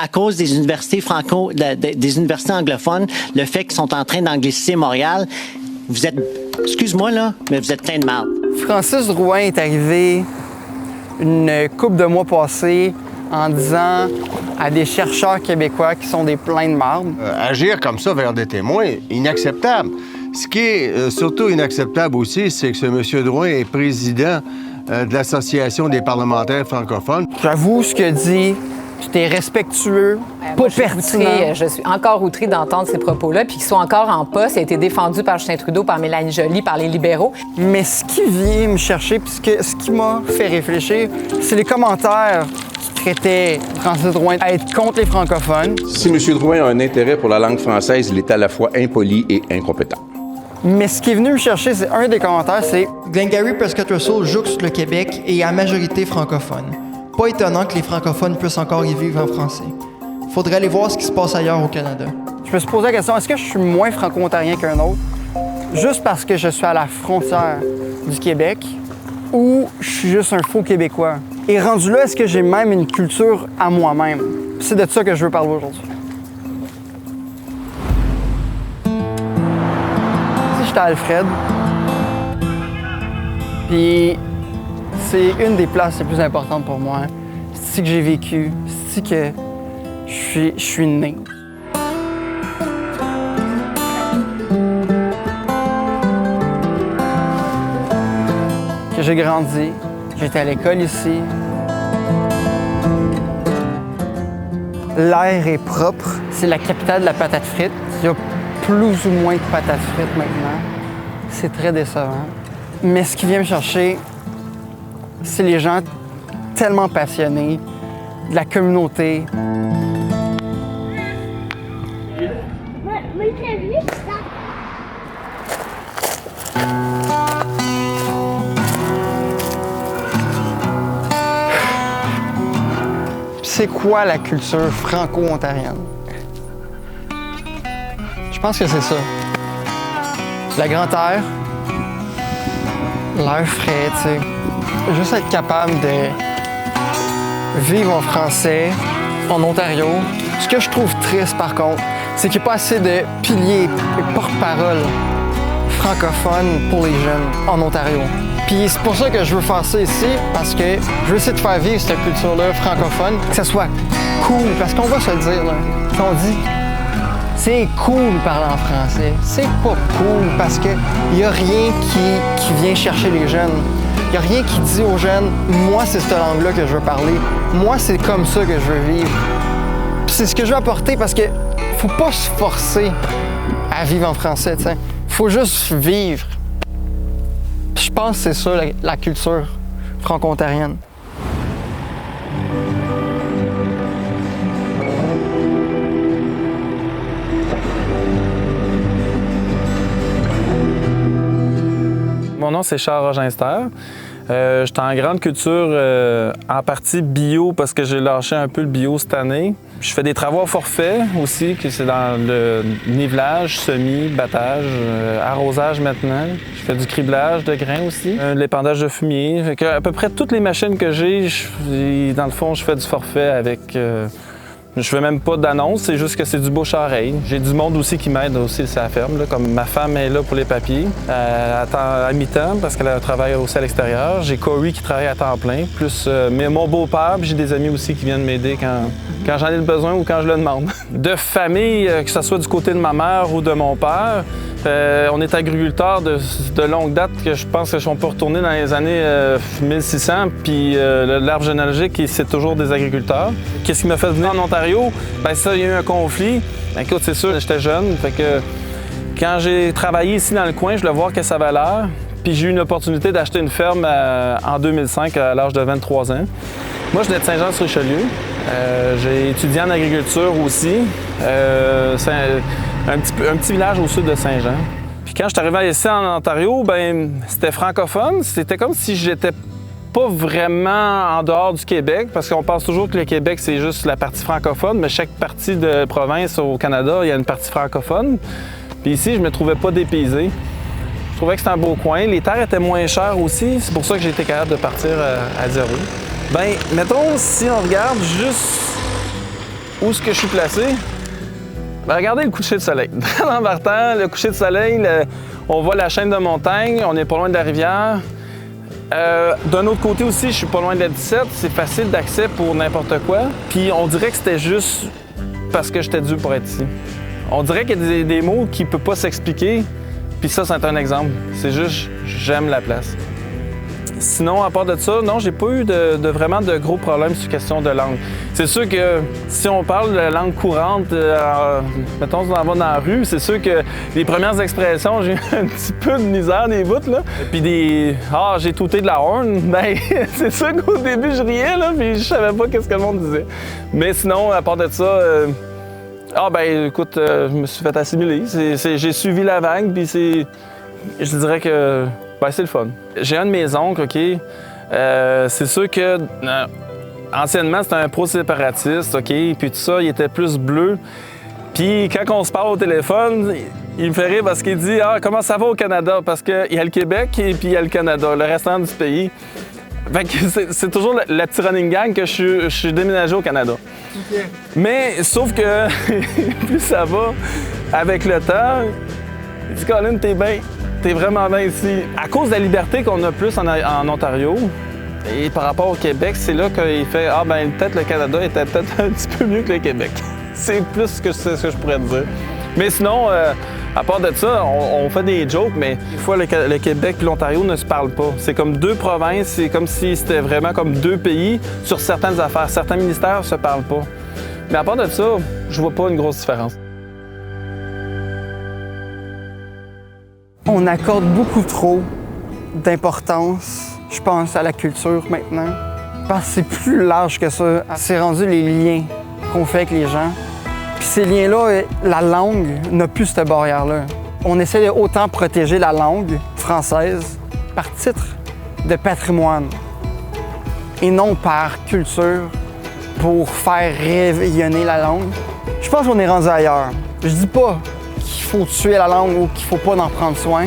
à cause des universités des universités anglophones, le fait qu'ils sont en train d'angliciser Montréal, vous êtes, excuse-moi là, mais vous êtes plein de marde. Francis Drouin est arrivé une couple de mois passés en disant à des chercheurs québécois qui sont des pleins de marde. Agir comme ça vers des témoins, inacceptable. Ce qui est surtout inacceptable aussi, c'est que ce M. Drouin est président de l'Association des parlementaires francophones. J'avoue ce qu'il dit, c'était respectueux, pas pertinent. Je suis encore outrée d'entendre ces propos-là, puis qu'ils sont encore en poste. Ça a été défendu par Justin Trudeau, par Mélanie Joly, par les libéraux. Mais ce qui vient me chercher, puis ce qui m'a fait réfléchir, c'est les commentaires qui traitaient Francis Drouin à être contre les francophones. Si M. Drouin a un intérêt pour la langue française, il est à la fois impoli et incompétent. Mais ce qui est venu me chercher, c'est un des commentaires, c'est Glengarry Prescott Russell jouxte le Québec et à majorité francophone. Pas étonnant que les francophones puissent encore y vivre en français. Faudrait aller voir ce qui se passe ailleurs au Canada. Je me suis posé la question, est-ce que je suis moins franco-ontarien qu'un autre, juste parce que je suis à la frontière du Québec, ou je suis juste un faux Québécois? Et rendu là, est-ce que j'ai même une culture à moi-même? C'est de ça que je veux parler aujourd'hui. J'étais à Alfred, puis c'est une des places les plus importantes pour moi. C'est ici que j'ai vécu, c'est ici que je suis né. Que j'ai grandi, j'étais à l'école ici. L'air est propre, c'est la capitale de la patate frite. Il y a plus ou moins de patates frites maintenant. C'est très décevant. Mais ce qui vient me chercher, c'est les gens tellement passionnés de la communauté. C'est quoi la culture franco-ontarienne? Je pense que c'est ça. La grande air, l'air frais, tu sais. Juste être capable de vivre en français, en Ontario. Ce que je trouve triste, par contre, c'est qu'il n'y a pas assez de piliers et porte-parole francophones pour les jeunes en Ontario. Puis c'est pour ça que je veux faire ça ici, parce que je veux essayer de faire vivre cette culture-là francophone, que ça soit cool, parce qu'on va se le dire, là. Si on dit c'est cool de parler en français, c'est pas cool parce qu'il n'y a rien qui vient chercher les jeunes. Il n'y a rien qui dit aux jeunes « Moi, c'est cette langue-là que je veux parler. Moi, c'est comme ça que je veux vivre. » C'est ce que je veux apporter parce que faut pas se forcer à vivre en français, tu sais. Faut juste vivre. Je pense que c'est ça, la culture franco-ontarienne. Mon nom, c'est Charles Roginster. J'étais en grande culture, en partie bio, parce que j'ai lâché un peu le bio cette année. Je fais des travaux à forfait aussi, que c'est dans le nivelage, semis, battage, arrosage maintenant. Je fais du criblage de grains aussi, l'épandage de fumier. Fait que à peu près toutes les machines que j'ai, dans le fond, je fais du forfait avec... Je fais même pas d'annonce, c'est juste que c'est du bouche-à-oreille. J'ai du monde aussi qui m'aide aussi à la ferme, là, comme ma femme est là pour les papiers, à mi-temps parce qu'elle travaille aussi à l'extérieur. J'ai Corey qui travaille à temps plein, plus mais mon beau-père, puis j'ai des amis aussi qui viennent m'aider quand j'en ai le besoin ou quand je le demande. De famille, que ce soit du côté de ma mère ou de mon père, on est agriculteurs de longue date, que je pense que on peut retourner dans les années 1600, puis l'arbre généalogique, c'est toujours des agriculteurs. Qu'est-ce qui m'a fait venir en Ontario? Bien ça, il y a eu un conflit. Écoute, c'est sûr, j'étais jeune, fait que quand j'ai travaillé ici dans le coin, je voulais voir que ça avait l'air, puis j'ai eu une opportunité d'acheter une ferme en 2005 à l'âge de 23 ans. Moi, je venais de Saint-Jean-sur-Richelieu. J'ai étudié en agriculture aussi. C'est un petit village au sud de Saint-Jean. Puis quand je suis arrivé ici en Ontario, ben c'était francophone. C'était comme si j'étais pas vraiment en dehors du Québec, parce qu'on pense toujours que le Québec, c'est juste la partie francophone, mais chaque partie de province au Canada, il y a une partie francophone. Puis ici, je me trouvais pas dépaysé. Je trouvais que c'était un beau coin. Les terres étaient moins chères aussi. C'est pour ça que j'ai été capable de partir à zéro. Bien, mettons, si on regarde juste où est-ce que je suis placé? Ben, regardez le coucher de soleil. En partant, le coucher de soleil, on voit la chaîne de montagnes, on n'est pas loin de la rivière. D'un autre côté aussi, je suis pas loin de la 17, c'est facile d'accès pour n'importe quoi. Puis on dirait que c'était juste parce que j'étais dû pour être ici. On dirait qu'il y a des mots qui ne peuvent pas s'expliquer, puis ça, c'est un exemple. C'est juste, j'aime la place. Sinon, à part de ça, non, j'ai pas eu vraiment de gros problèmes sur question de langue. C'est sûr que si on parle de langue courante, mettons, on en va dans la rue, c'est sûr que les premières expressions, j'ai un petit peu de misère des bouts, là. Puis j'ai touté de la horn, ben c'est sûr qu'au début, je riais, là, puis je savais pas qu'est-ce que le monde disait. Mais sinon, à part de ça, écoute, je me suis fait assimiler. J'ai suivi la vague, puis je dirais que c'est le fun. J'ai un de mes oncles, OK? C'est sûr que anciennement, c'était un pro-séparatiste, OK? Puis tout ça, il était plus bleu. Puis quand on se parle au téléphone, il me fait rire parce qu'il dit « Ah, comment ça va au Canada? » Parce qu'il y a le Québec et puis il y a le Canada, le restant du pays. Fait que c'est toujours la petite running gang que je suis déménagé au Canada. Okay. Mais sauf que plus ça va, avec le temps, il dit « Colin, t'es vraiment bien ici. » À cause de la liberté qu'on a plus en Ontario, et par rapport au Québec, c'est là qu'il fait « peut-être le Canada était peut-être un petit peu mieux que le Québec. » C'est plus ce que je pourrais te dire. Mais sinon, à part de ça, on fait des jokes, mais des fois, le Québec et l'Ontario ne se parlent pas. C'est comme deux provinces, c'est comme si c'était vraiment comme deux pays sur certaines affaires. Certains ministères ne se parlent pas. Mais à part de ça, je vois pas une grosse différence. On accorde beaucoup trop d'importance, je pense, à la culture maintenant. Parce que c'est plus large que ça. C'est rendu les liens qu'on fait avec les gens. Puis ces liens-là, la langue n'a plus cette barrière-là. On essaie de autant protéger la langue française par titre de patrimoine et non par culture pour faire rayonner la langue. Je pense qu'on est rendu ailleurs. Je dis pas qu'il faut tuer la langue ou qu'il faut pas en prendre soin,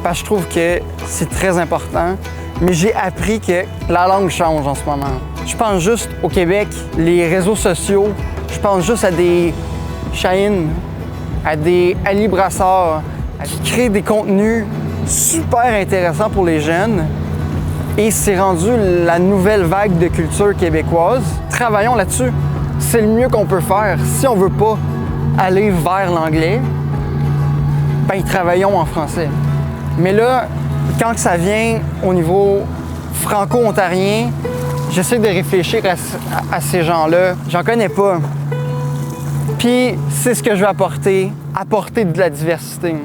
parce que je trouve que c'est très important. Mais j'ai appris que la langue change en ce moment. Je pense juste au Québec, les réseaux sociaux, je pense juste à des Shaheen, à des Ali Brassard, qui créent des contenus super intéressants pour les jeunes. Et c'est rendu la nouvelle vague de culture québécoise. Travaillons là-dessus. C'est le mieux qu'on peut faire. Si on veut pas aller vers l'anglais, travaillons en français. Mais là, quand ça vient au niveau franco-ontarien, j'essaie de réfléchir à ces gens-là. J'en connais pas. Puis c'est ce que je veux apporter de la diversité.